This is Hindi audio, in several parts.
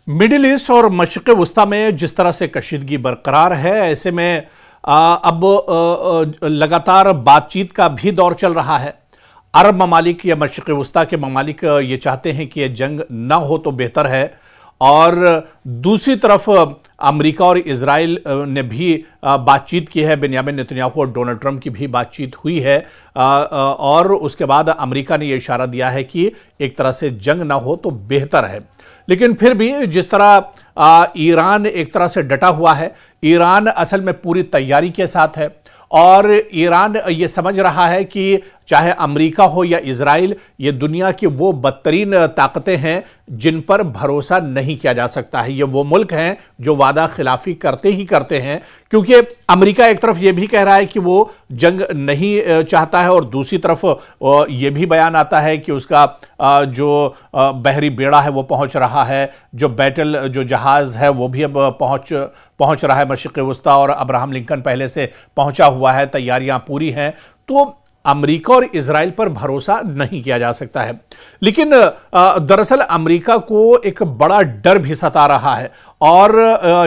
मिडिल ईस्ट और मशरिक़ वस्ता में जिस तरह से कशीदगी बरकरार है, ऐसे में अब लगातार बातचीत का भी दौर चल रहा है। अरब ममालिक या मशरिक़ वस्ता के ममालिक ये चाहते हैं कि यह जंग ना हो तो बेहतर है, और दूसरी तरफ अमेरिका और इजराइल ने भी बातचीत की है। बेंयामिन नेतन्याहू और डोनाल्ड ट्रंप की भी बातचीत हुई है, और उसके बाद अमेरिका ने यह इशारा दिया है कि एक तरह से जंग ना हो तो बेहतर है। लेकिन फिर भी जिस तरह ईरान एक तरह से डटा हुआ है, ईरान असल में पूरी तैयारी के साथ है, और ईरान ये समझ रहा है कि चाहे अमेरिका हो या इजराइल, ये दुनिया की वो बदतरीन ताकतें हैं जिन पर भरोसा नहीं किया जा सकता है। ये वो मुल्क हैं जो वादा खिलाफी करते ही करते हैं, क्योंकि अमेरिका एक तरफ ये भी कह रहा है कि वो जंग नहीं चाहता है, और दूसरी तरफ ये भी बयान आता है कि उसका जो बहरी बेड़ा है वो पहुंच रहा है, जो जहाज है वो भी अब पहुंच रहा है मशरिक़ वस्ता, और अब्राहम लिंकन पहले से पहुंचा हुआ है, तैयारियां पूरी हैं। तो अमेरिका और इजराइल पर भरोसा नहीं किया जा सकता है। लेकिन दरअसल अमेरिका को एक बड़ा डर भी सता रहा है, और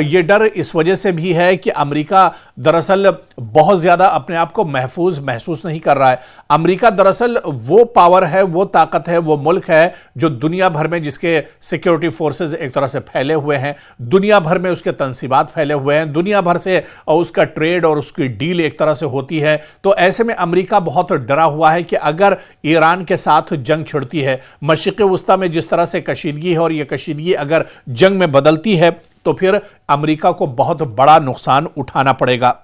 यह डर इस वजह से भी है कि अमेरिका दरअसल बहुत ज़्यादा अपने आप को महफूज महसूस नहीं कर रहा है। अमेरिका दरअसल वो पावर है, वो ताकत है, वो मुल्क है जो दुनिया भर में, जिसके सिक्योरिटी फोर्सेस एक तरह से फैले हुए हैं, दुनिया भर में उसके तंसीबात फैले हुए हैं, दुनिया भर से उसका ट्रेड और उसकी डील एक तरह से होती है। तो ऐसे में अमेरिका बहुत डरा हुआ है कि अगर ईरान के साथ जंग छिड़ती है, मशरिक़ वस्ता में जिस तरह से कशीदगी है, और यह कशीदगी अगर जंग में बदलती है, तो फिर अमेरिका को बहुत बड़ा नुकसान उठाना पड़ेगा।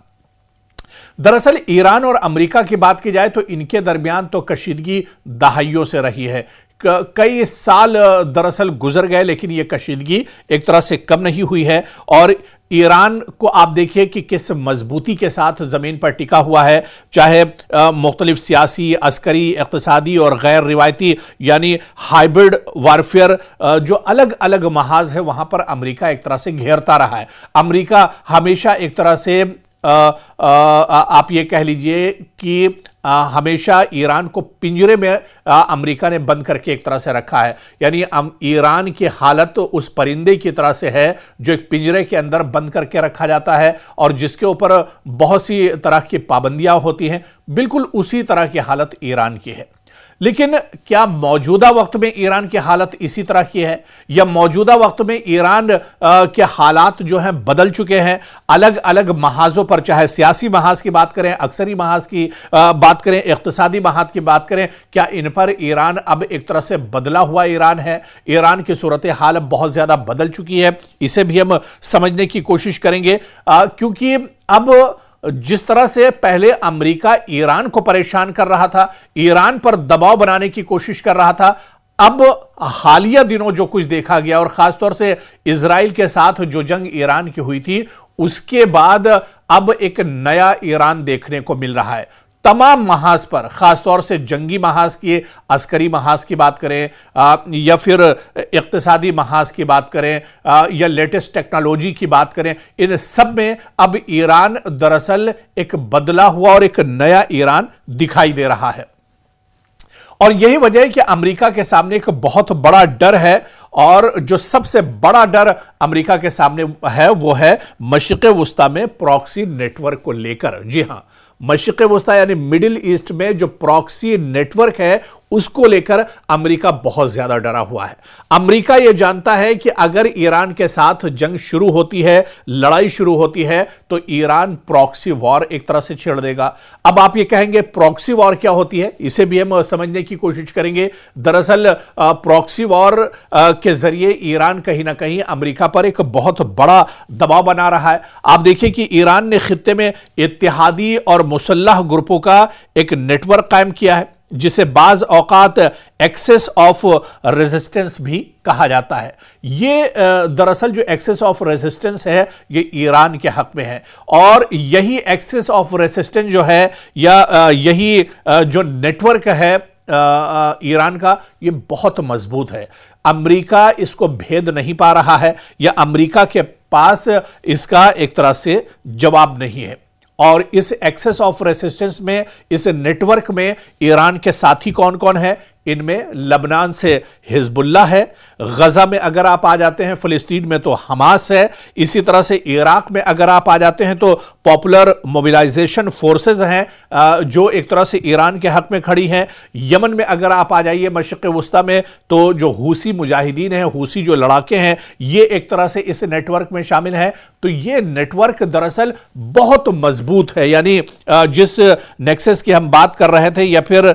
दरअसल ईरान और अमेरिका की बात की जाए तो इनके दरमियान तो कशीदगी दहाइयों से रही है। कई साल दरअसल गुजर गए, लेकिन यह कशीदगी एक तरह से कम नहीं हुई है। और ईरान को आप देखिए कि किस मजबूती के साथ जमीन पर टिका हुआ है, चाहे मुख्तलिफ सियासी, अस्करी, इक़्तिसादी और गैर रिवायती यानी हाइब्रिड वारफेयर जो अलग अलग महाज है, वहां पर अमेरिका एक तरह से घेरता रहा है। अमेरिका हमेशा एक तरह से आप ये कह लीजिए कि हमेशा ईरान को पिंजरे में अमेरिका ने बंद करके एक तरह से रखा है। यानी ईरान की हालत उस परिंदे की तरह से है जो एक पिंजरे के अंदर बंद करके रखा जाता है, और जिसके ऊपर बहुत सी तरह की पाबंदियां होती हैं। बिल्कुल उसी तरह की हालत ईरान की है। लेकिन क्या मौजूदा वक्त में ईरान की हालत इसी तरह की है, या मौजूदा वक्त में ईरान के हालात जो हैं बदल चुके हैं? अलग अलग महाजों पर, चाहे सियासी महाज की बात करें, अक्सरी महाज की बात करें, इक़्तिसादी महाज की बात करें, क्या इन पर ईरान अब एक तरह से बदला हुआ ईरान है? ईरान की सूरत हाल अब बहुत ज्यादा बदल चुकी है, इसे भी हम समझने की कोशिश करेंगे, क्योंकि अब जिस तरह से पहले अमेरिका ईरान को परेशान कर रहा था, ईरान पर दबाव बनाने की कोशिश कर रहा था, अब हालिया दिनों जो कुछ देखा गया, और खासतौर से इजराइल के साथ जो जंग ईरान की हुई थी, उसके बाद अब एक नया ईरान देखने को मिल रहा है। तमाम महाज पर, खासतौर से जंगी महाज की, अस्करी महाज की बात करें, या फिर इक़्तिसादी महाज की बात करें, या लेटेस्ट टेक्नोलॉजी की बात करें, इन सब में अब ईरान दरअसल एक बदला हुआ और एक नया ईरान दिखाई दे रहा है। और यही वजह है कि अमेरिका के सामने एक बहुत बड़ा डर है, और जो सबसे बड़ा डर अमेरिका के सामने है वो है मशरिक़ वस्ता में प्रॉक्सी नेटवर्क को लेकर। जी हां, मशरिक़ वस्ता यानी मिडिल ईस्ट में जो प्रॉक्सी नेटवर्क है, उसको लेकर अमेरिका बहुत ज्यादा डरा हुआ है। अमेरिका यह जानता है कि अगर ईरान के साथ जंग शुरू होती है, लड़ाई शुरू होती है, तो ईरान प्रॉक्सी वॉर एक तरह से छेड़ देगा। अब आप ये कहेंगे प्रॉक्सी वॉर क्या होती है, इसे भी हम समझने की कोशिश करेंगे। दरअसल प्रॉक्सी वॉर के जरिए ईरान कहीं ना कहीं अमेरिका पर एक बहुत बड़ा दबाव बना रहा है। आप देखिए कि ईरान ने खित्ते में इत्तेहादी और मुसल्लह ग्रुपों का एक नेटवर्क कायम किया है, जिसे बाज औकात एक्सेस ऑफ रेजिस्टेंस भी कहा जाता है। ये दरअसल जो एक्सेस ऑफ रेजिस्टेंस है, ये ईरान के हक में है, और यही एक्सेस ऑफ रेजिस्टेंस जो है, या यही जो नेटवर्क है ईरान का, ये बहुत मजबूत है। अमेरिका इसको भेद नहीं पा रहा है, या अमेरिका के पास इसका एक तरह से जवाब नहीं है। और इस एक्सेस ऑफ रेसिस्टेंस में, इस नेटवर्क में ईरान के साथी कौन कौन है, इनमें लबनान से हिजबुल्लाह है, गजा में अगर आप आ जाते हैं फिलिस्तीन में तो हमास है, इसी तरह से इराक में अगर आप आ जाते हैं तो पॉपुलर मोबिलाइजेशन फोर्सेस हैं जो एक तरह से ईरान के हक में खड़ी हैं। यमन में अगर आप आ जाइए मशरिक़ वुस्ता में तो जो हूसी मुजाहिदीन हैं, हूसी जो लड़ाके हैं, ये एक तरह से इस नेटवर्क में शामिल हैं। तो ये नेटवर्क दरअसल बहुत मजबूत है, यानी जिस नेक्सस की हम बात कर रहे थे या फिर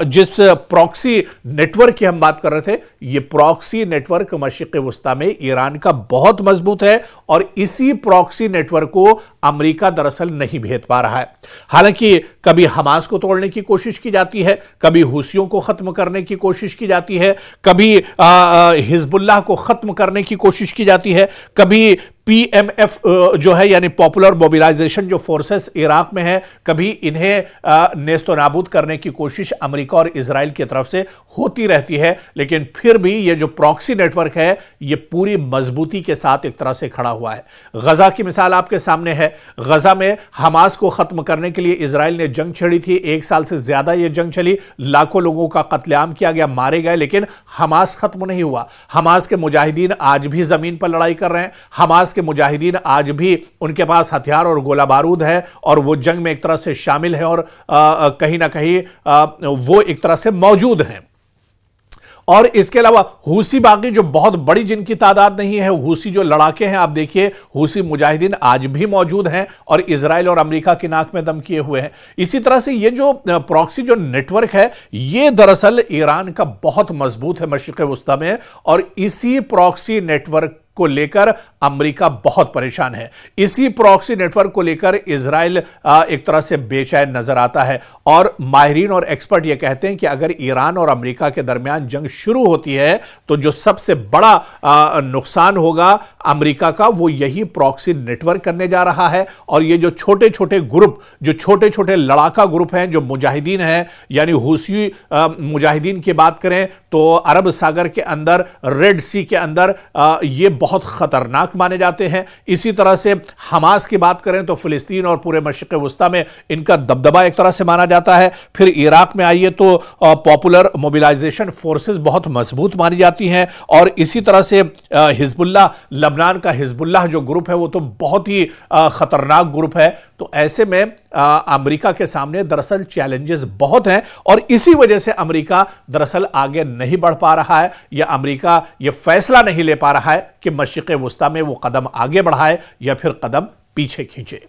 जिस प्रॉक्सी नेटवर्क की हम बात कर रहे थे, ये प्रॉक्सी नेटवर्क मशरिक़ वुस्ता में ईरान का बहुत मजबूत है और इसी प्रॉक्सी नेटवर्क को अमेरिका दरअसल नहीं भेद पा रहा है। हालांकि कभी हमास को तोड़ने की कोशिश की जाती है, कभी हूसियों को खत्म करने की कोशिश की जाती है, कभी हिजबुल्लाह को खत्म करने की कोशिश की जाती है, कभी पीएमएफ जो है यानी पॉपुलर मोबिलाइजेशन जो फोर्सेस इराक में है, कभी इन्हें नेस्तो नाबूद करने की कोशिश अमेरिका और इजराइल की तरफ से होती रहती है। लेकिन फिर भी ये जो प्रॉक्सी नेटवर्क है ये पूरी मजबूती के साथ एक तरह से खड़ा हुआ है। गजा की मिसाल आपके सामने है। गजा में हमास को खत्म करने के लिए इजराइल ने जंग छेड़ी थी, 1 साल से ज्यादा यह जंग चली, लाखों लोगों का कत्लेआम किया गया, मारे गए, लेकिन हमास खत्म नहीं हुआ। हमास के मुजाहिदीन आज भी जमीन पर लड़ाई कर रहे हैं। हमास के मुजाहिदीन आज भी उनके पास हथियार और गोला बारूद है और वो जंग में एक तरह से शामिल है और कहीं ना कहीं वो एक तरह से मौजूद हैं। और इसके अलावा हूसी बाकी जो बहुत बड़ी जिनकी तादाद नहीं है, हूसी जो लड़ाके हैं, आप देखिए हूसी मुजाहिदीन आज भी मौजूद हैं और इजराइल और अमेरिका की नाक में दम किए हुए हैं। इसी तरह से ये जो प्रॉक्सी जो नेटवर्क है ये दरअसल ईरान का बहुत मजबूत है मशरिक़ वुस्ता में, और इसी प्रॉक्सी नेटवर्क को लेकर अमेरिका बहुत परेशान है। इसी प्रॉक्सी नेटवर्क को लेकर इजराइल एक तरह से बेचैन नजर आता है और माहिरीन और एक्सपर्ट यह कहते हैं कि अगर ईरान और अमेरिका के दरमियान जंग शुरू होती है तो जो सबसे बड़ा नुकसान होगा अमेरिका का वो यही प्रॉक्सी नेटवर्क करने जा रहा है। और ये जो छोटे छोटे ग्रुप, जो छोटे छोटे लड़ाका ग्रुप हैं, जो मुजाहिदीन हैं, यानी हूसी मुजाहिदीन की बात करें तो अरब सागर के अंदर, रेड सी के अंदर ये बहुत खतरनाक माने जाते हैं। इसी तरह से हमास की बात करें तो फिलिस्तीन और पूरे मशरिक़ वुस्ता में इनका दबदबा एक तरह से माना जाता है। फिर इराक में आइए तो पॉपुलर मोबिलाइजेशन फोर्सेस बहुत मजबूत मानी जाती हैं और इसी तरह से हिजबुल्लाह, लबनान का हिजबुल्लाह जो ग्रुप है वो तो बहुत ही खतरनाक ग्रुप है। तो ऐसे में अमेरिका के सामने दरअसल चैलेंजेस बहुत हैं और इसी वजह से अमेरिका दरअसल आगे नहीं बढ़ पा रहा है या अमेरिका यह फैसला नहीं ले पा रहा है कि मशरिक़ वुस्ता में वो कदम आगे बढ़ाए या फिर कदम पीछे खींचे।